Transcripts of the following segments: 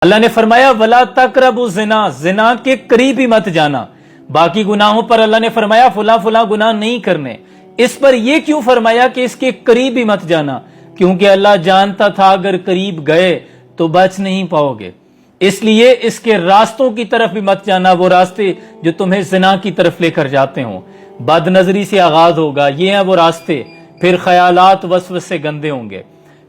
اللہ نے فرمایا ولا تقربوا الزنا، زنا کے قریب ہی مت جانا۔ باقی گناہوں پر اللہ نے فرمایا فلاں فلاں گناہ نہیں کرنے، اس پر یہ کیوں فرمایا کہ اس کے قریب ہی مت جانا؟ کیونکہ اللہ جانتا تھا اگر قریب گئے تو بچ نہیں پاؤ گے، اس لیے اس کے راستوں کی طرف بھی مت جانا، وہ راستے جو تمہیں زنا کی طرف لے کر جاتے ہوں۔ بد نظری سے آغاز ہوگا، یہ ہیں وہ راستے، پھر خیالات وسوسے گندے ہوں گے،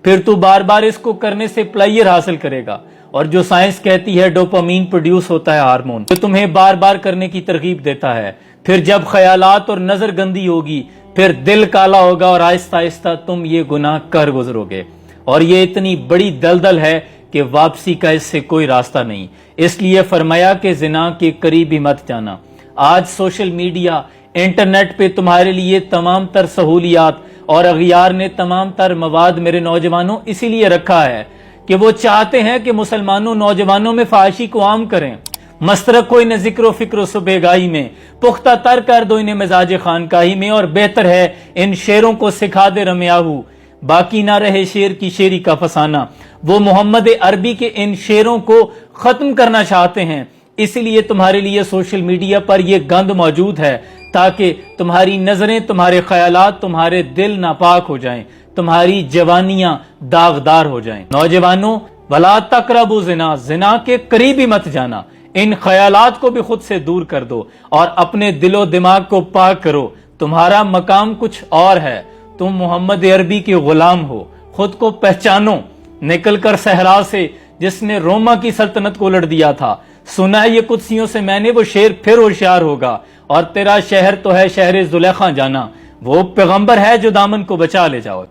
پھر تو بار بار اس کو کرنے سے پلیئر حاصل کرے گا، اور جو سائنس کہتی ہے ڈوپامین پروڈیوس ہوتا ہے ہارمون، جو تمہیں بار بار کرنے کی ترغیب دیتا ہے۔ پھر جب خیالات اور نظر گندی ہوگی، پھر دل کالا ہوگا اور آہستہ آہستہ تم یہ گناہ کر گزرو گے، اور یہ اتنی بڑی دلدل ہے کہ واپسی کا اس سے کوئی راستہ نہیں۔ اس لیے فرمایا کہ زنا کے قریب ہی مت جانا۔ آج سوشل میڈیا، انٹرنیٹ پہ تمہارے لیے تمام تر سہولیات اور اغیار نے تمام تر مواد میرے نوجوانوں اسی لیے رکھا ہے کہ وہ چاہتے ہیں کہ مسلمانوں نوجوانوں میں فحاشی کو عام کریں۔ مسترک کو انہیں ذکر و فکر و صبح میں پختہ تر کر دو، انہیں مزاج خانقاہی میں، اور بہتر ہے ان شعروں کو سکھا دے رمیاہو، باقی نہ رہے شعر کی شعری کا فسانہ۔ وہ محمد عربی کے ان شعروں کو ختم کرنا چاہتے ہیں، اسی لیے تمہارے لیے سوشل میڈیا پر یہ گند موجود ہے تاکہ تمہاری نظریں، تمہارے خیالات، تمہارے دل ناپاک ہو جائیں، تمہاری جوانیاں داغدار ہو جائیں۔ نوجوانوں ولا تقربوا الزنا، زنا کے قریب ہی مت جانا۔ ان خیالات کو بھی خود سے دور کر دو اور اپنے دل و دماغ کو پاک کرو۔ تمہارا مقام کچھ اور ہے، تم محمد عربی کے غلام ہو، خود کو پہچانو۔ نکل کر صحرا سے جس نے روما کی سلطنت کو الٹ دیا تھا، سنا ہے یہ قدسیوں سے میں نے، وہ شیر پھر ہوشیار ہوگا، اور تیرا شہر تو ہے شہر زلیخا جانا، وہ پیغمبر ہے جو دامن کو بچا لے جاؤ۔